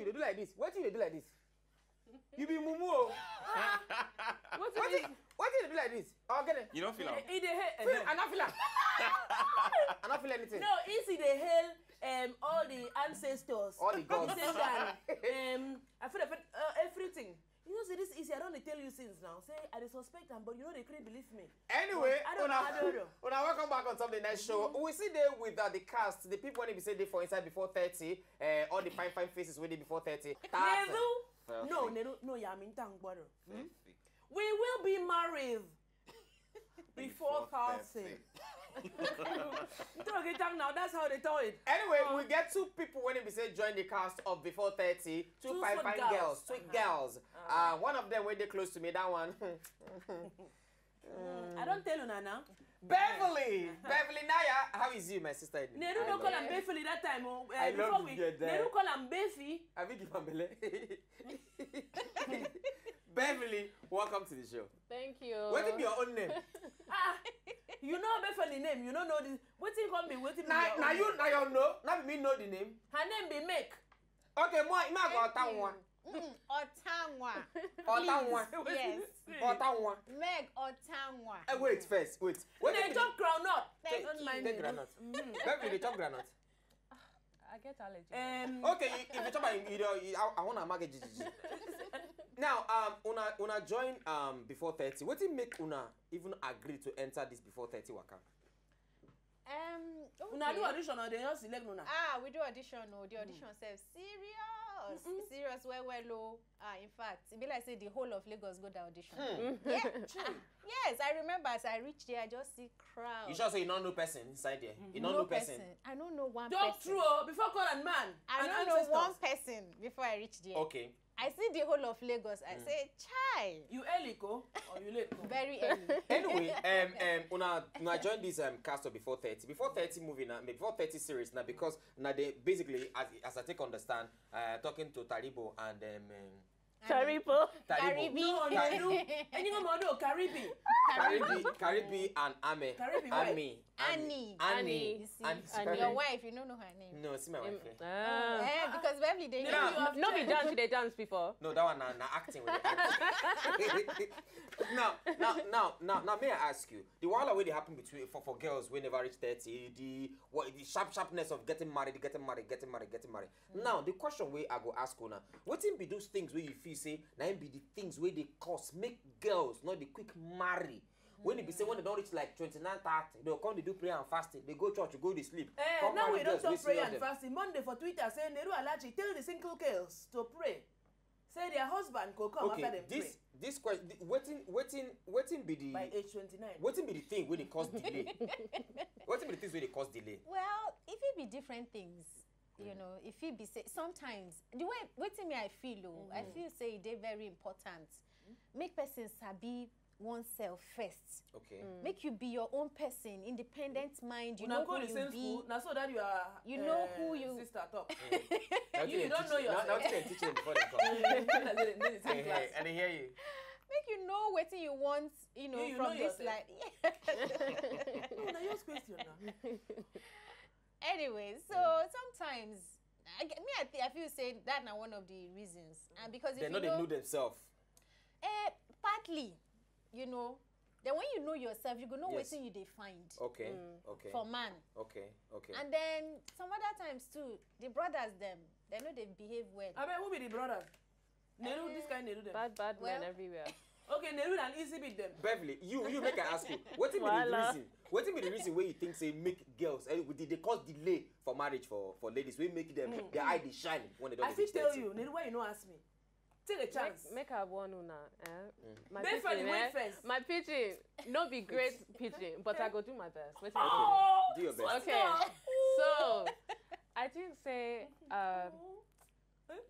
you do like this? What do you do like this? You be mumu. What do you do like this? Oh, get it. You don't feel it. I don't feel it. I don't feel anything. No, easy they hail all the ancestors. All the gods. I feel everything. You know, say this easy. I don't tell you since now. Say I suspect them, but you know they couldn't believe me. Anyway, I don't know. Welcome back on Sunday Night Show. We see there with the cast, the people when they say they for inside before 30, all the fine faces when they before 30. No, yeah, I mean, we will be married before 30. Now that's how they tell it. Anyway, we get two people when they say join the cast of before 30, two fine girls, sweet girls. One of them when they close to me, that one. I don't tell you now. Beverly, Naya, how is you, my sister? Nedu don't call him Beverly that time. I love you. Nedu call him Befi. I will give him Beverly, welcome to the show. Thank you. What is your own name? You know Beverly name. You don't know this. What you call me? What you now you know. Now me know the name. Her name be Mak. Okay, I got Otanwa. Otanwa. Yes. Otanwa. Meg Otanwa. Wait first. Wait. When they chop groundnut. Take groundnut. Beverly, they chop groundnut. I get allergy. Okay, if you chop, I want to make it. Now, una join before 30. What did make una even agree to enter this before 30 waka? Okay. Una do audition or they just select una? We do audition. No, the audition says serious, serious. Well, low. In fact, it be like say the whole of Lagos go to audition. Yeah. Yes, I remember as I reached there, I just see crowd. You sure say you don't know person inside there? You don't know person. I don't know one don't person. True. Before call and man. I don't know one person before I reached there. Okay. I see the whole of Lagos. I say, chai. You early go or you late go? Very early. Anyway, una join this cast of before 30. Before 30 movie now, before 30 series now, because now they basically, as I take understand, talking to Taribo and Taribo. No, Caribi and Ame. Annie. You see, and your wife, you don't know her name. No, see my wife. Because Beverly, they no be dance, they dance before. No, that one now acting with the now, may I ask you, the one way they happen between for girls when they reach 30, the sharpness of getting married. Now, the question where I go ask you now, what be those things where you feel say, now be the things where they cause make girls not the quick marry? When it be say when they don't reach like 29, 30, they'll come to do prayer and fasting. They go church, go to sleep. Now we don't talk prayer and fasting. Monday for Twitter saying Nedu Alachi tell the single girls to pray. Say their husband could come after them pray. This question, waiting be the by age 29. Waiting be the thing where they cause delay. Waiting be the things where they cause delay. Well, if it be different things. You know, if it be say sometimes the way waiting me I feel I feel say they very important. Make person sabi oneself first. Okay. Make you be your own person, independent mind. You know who you be. Now so that you are. You know who you. Sister talk. You don't know yourself. Now you teach them before they come. And they hear you. Make you know what you want. You know from this like. No, now your question now. Anyway, so sometimes I feel say that now one of the reasons, and because if they know themselves. Partly, you know, then when you know yourself, you go know what you find. Okay, for man. Okay. And then some other times too, the brothers they know they behave well. I mean, who be the brothers? Neru, this guy Neru them. Bad men everywhere. Okay, Neru and easy beat them. Beverly, you make I ask you, what be the reason? What be the reason where you think say make girls they cause delay for marriage for ladies? We make them their eye they shine when they don't. I fit tell you, Neru, why you no ask me? Take a chance. Make her one una. My Beverly, wait first. My pitching, no be great pitching, but I go do my best. Do your best. Okay. So I think say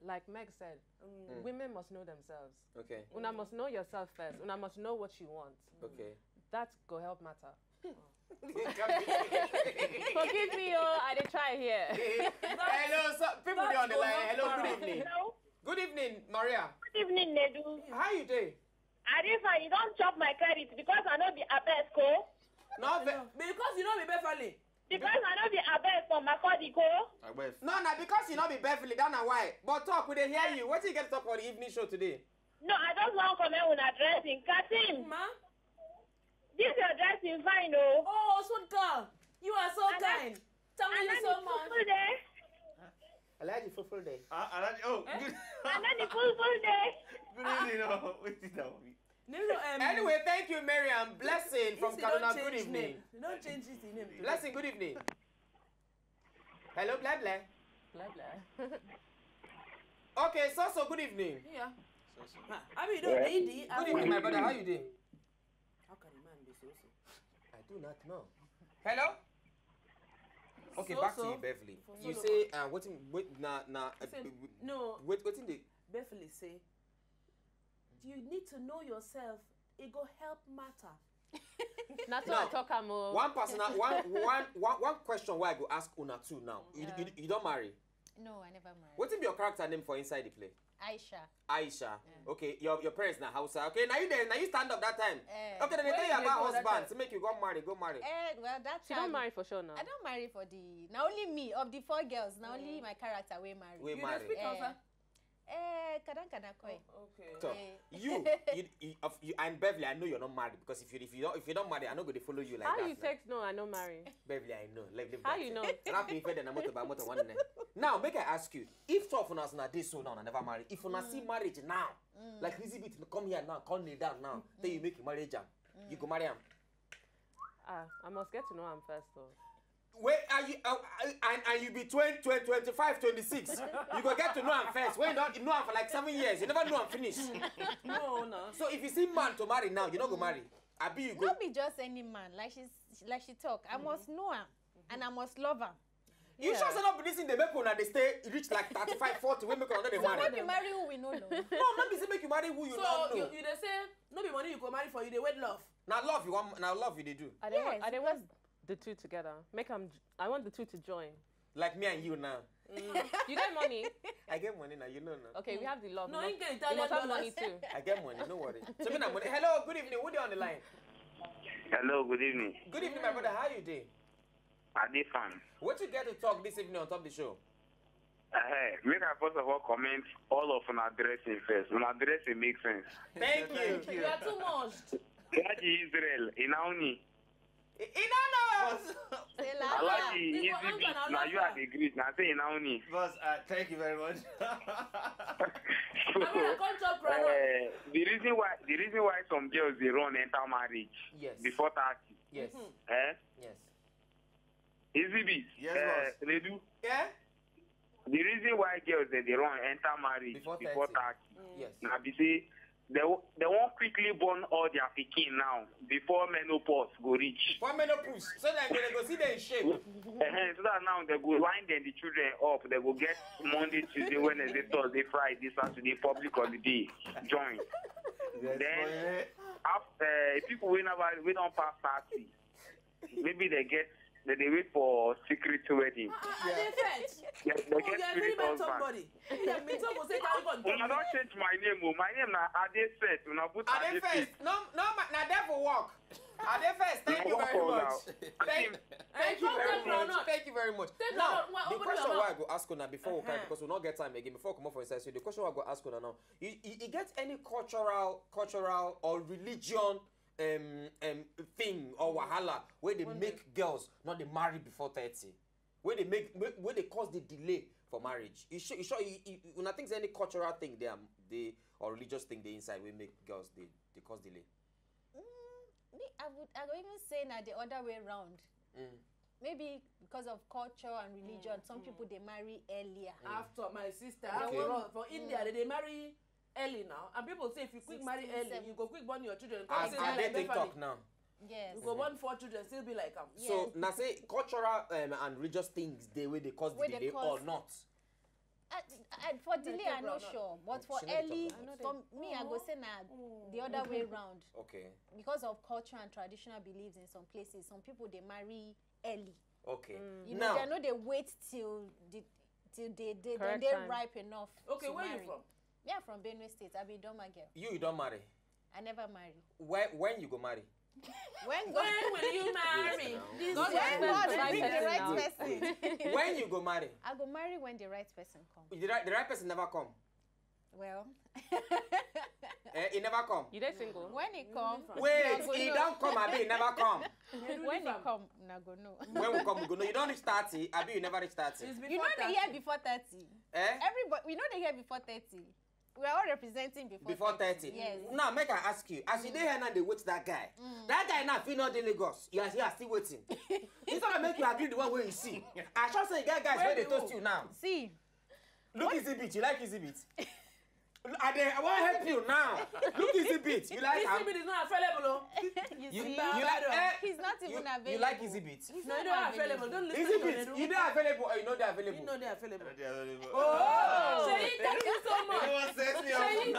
like Meg said, women must know themselves. Okay. Una must know yourself first. Una must know what you want. Okay. That go help matter. Forgive me, I did try here. Hello, people on the line. Hello, good evening. Hello. Good evening, Maria. Good evening, Nedu. How you doing? I didn't find you don't chop my credit because I know the Abesco. No, because you know me Beverly. Because I know the Abesco from Makodiko. No, because you not be Beverly, that's not why. But talk, we dey hear you. What do you get to talk about the evening show today? No, I just want to comment on a dressing. Katim, Ma? this your dressing fine, though. Oh, sweet girl. You are so kind. Thank you so much. I like the full day. And then the full day. Anyway, thank you, Miriam. Blessing from Kaduna. Good evening. Don't change his name. Blessing, good evening. Hello, blah blah. Blah blah. Okay, so good evening. Yeah. How you doing, lady? Good evening, my brother. How you doing? How can a man be so? I do not know. Hello. Okay, So, back to so. you, Beverly. So, You so. say No. waiting the. Beverly say, you need to know yourself. It go help matter. Not to talk more. One person, one question why I go ask Una too now. You don't marry. No, I never married. What's your character name for inside the play? Aisha. Aisha. Yeah. Okay, your parents na Hausa. Okay, now you there, now you stand up that time. Okay, then they tell you Where about you dey go husband that to make you go marry. Well, that She time, don't marry for sure now. I don't marry for the. Now only me of the 4 girls. Now only my character we marry. We You marry. dey speak Hausa? Kadang koi. Okay. So you and Beverly, I know you're not married because if you don't marry, I'm not going to follow you like How that. you text no, I don't marry. Beverly, I know. Leave How that. you know? Now, make I ask you, if 2 of us na this so now, I never marry. If una see marriage now, like Lizzie Bit, come here now, call me down now, then you make a marriage jam. You go marry him. I must get to know him first though. Wait, are you and you be 20, 25, 26. You go get to know him first. When you don't know him for like 7 years, you never know him finish. No. So if you see man to marry now, you not go marry. I be you go. Not be just any man. Like she talk. I must know her and I must love her. You sure say not be this thing they make una they stay reach like 35, 40 when make una they So marry. when we marry who we know. No, not be say make you marry who you So don't know. you dey say no be money you go marry for, you dey wait love. Now love you want, now love you they do. I don't want the two together. I want the two to join. Like me and you now. You get money? I get money now, you know now. Okay, we have the love. No, we you get we Italian must have dollars. money too. I get money, no worry. So me na money. Hello, good evening. Who dey on the line? Hello, good evening. Good evening, my brother. How you doing? I did fine. What you get to talk this evening on top of the show? Make I first of all comment all of an dressing first. An dressing makes sense. Thank you. You are too much. Alaji Israel, Inauni. Inanos! Alaji This Easy one Beat. can Now allow you are the great. Now say Inauni. Boss, thank you very much. I mean, I can't talk right now. The reason why some girls they run enter marriage Yes. before 30. Yes. Yes. Easy Beat. Yes, boss. They do. Yeah? The reason why girls they run enter marriage Before before 30. 30. Yes. Now they say they won't quickly born all their pikin now before menopause go reach. For menopause. So that they go see them in shape. So that now they go line them the children up. They go get Monday, Tuesday, Wednesday, Thursday, Friday, Saturday, public holiday. Join. Then after people we don't pass 30, maybe they wait for secret wedding. They fetch. They Oh, get you are spirit very bad husband. somebody. Yeah, me too go say carry gun. Una don't change my name. My name na Ade Set. Una put Are they Ade first? Fit. No, now there for work. Are they first? Thank you very much. Thank you very much. Thank you very much. Take Now, groundnut, one, the open question your why I mouth. go ask you now before we can, because we not get time again before we come up for inside. So the question why I go ask you now, you get any cultural or religion thing or wahala where they make girls not they marry before 30, where they cause the delay for marriage? You sure when I think there's any cultural thing there, or religious thing they inside we make girls they cause delay. I would even say that the other way around. Maybe because of culture and religion, some people they marry earlier. After my sister, Okay. for India, they marry early now. And people say if you quick marry 16, early, you go quick born your children. As Say, they like TikTok Beverly, now. Yes. you go born 4 children, still be like them. So now say cultural and religious things they way they cause the Where they delay or cause- not. For delay, I'm not groundnut. sure. But for She know the early, groundnut. for me, I go say the other way around. Okay. Because of culture and traditional beliefs in some places, some people they marry early. Okay. You know, Now they know they wait till they Correct they're time. ripe enough. Okay, to where marry. you from? Yeah, from Benue State. I be Doma girl. you don't marry. I never marry. When you go marry? When will you marry? When God will bring the right person. When you go marry? I go marry when the right person comes. The right person never come. Well. He never come. You dey single? When he come. Wait, he don't come, Abi, he never come. When he come, na go know. When we come, we go know. You don't reach 30, Abi, you never reach 30. You know the year before 30. Everybody, we know the year before 30. We are all representing before 30. Yes. Now, make I ask you, as you dey here now, they wait that guy. That guy now feel not in Lagos. You are here still waiting. It's not make you agree the one where you see. I sure say guys where they toast you now. See. Look easy beat. You like easy beat? I want to help you now. Look easy beat. You like easy beat is not available. You like he's not even available. You like easy beat? No, you're not available. Don't listen easy to beat. You not available or you know they're available? You know they're available. Oh! Shayi, thank you so much. Shayi,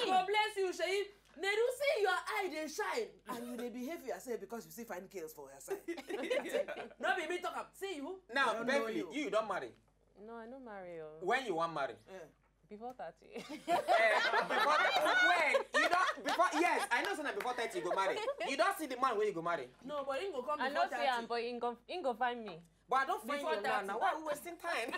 God bless you, Shayi. Nedu see your eye they shine and you they behave yourself because you see fine kills for your side. Not be me talk up. See you. Now, Beverly, you don't marry. No, I don't marry you. When you want marry? Before 30. Before when you don't before yes, I know something before 30 you go marry. You don't see the man when you go marry. No, but he go come I before 30. know see him, but he go find me. But I don't find you now. Why are we wasting time?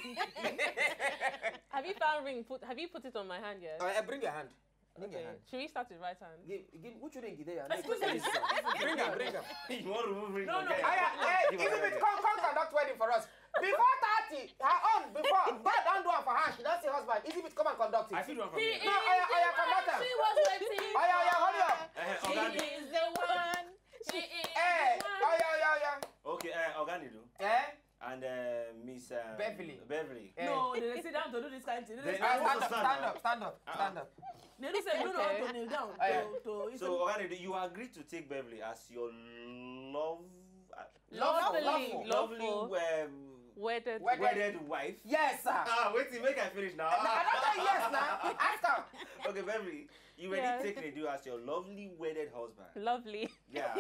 Have you found ring? Have you put it on my hand yet? Bring your hand. Bring your hand. Should we start with right hand? Give which ring give there? Bring him. You want to remove ring? No. Elizabeth, come conduct wedding for us. Before 30, her own, before, God don't do it for her. She don't see husband. Elizabeth, come and conduct it. I feel one from here. No, I conduct her. She was waiting. Hold up. She is the one. She is the one. Okay, Organido. And Miss Beverly. No, they sit down to do this kind of thing. Stand up. They don't say no to kneel down. So Organido, you agreed to take Beverly as your lovely wedded wife. Yes, sir. Wait till make I finish now. I don't say yes now. Ask her. Okay, Beverly, you already take Nedu as your lovely wedded husband. Lovely. Yeah.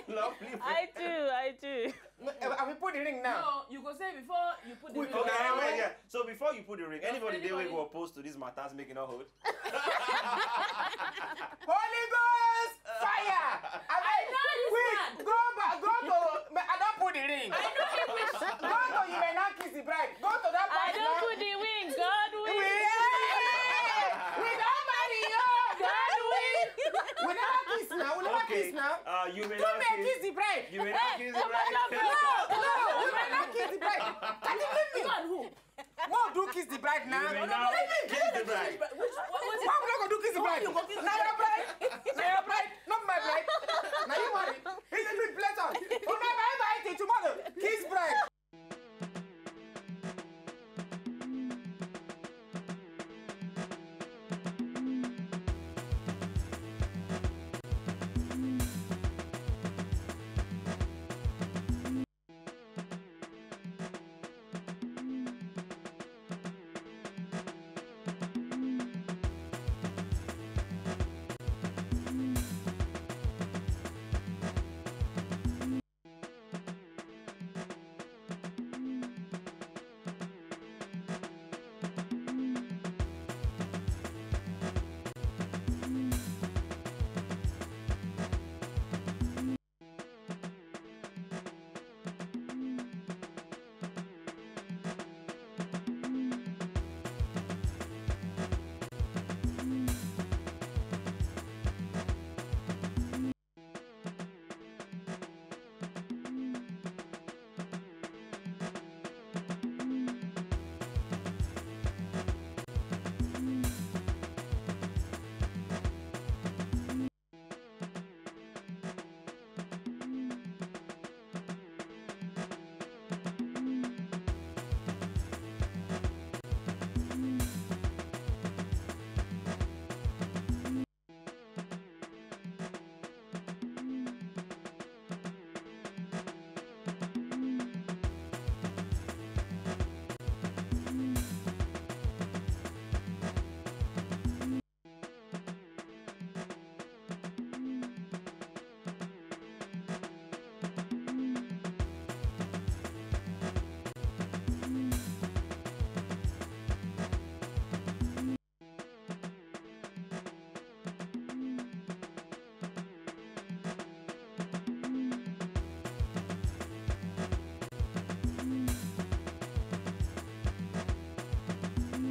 Lovely. I do. Have we put the ring now? No, you go say before you put the ring. Okay, yeah. So before you put the ring, anybody there will go opposed to these matters making a hold? Holy Ghost! Fire! I know this man. Go back. Go to. I don't put the ring. I know he wish. Go to you may not kiss the bride. Go to that part. I don't put the ring. God will. We don't marry you. God will. We never kiss now. You may not kiss the bride. You may not kiss the bride.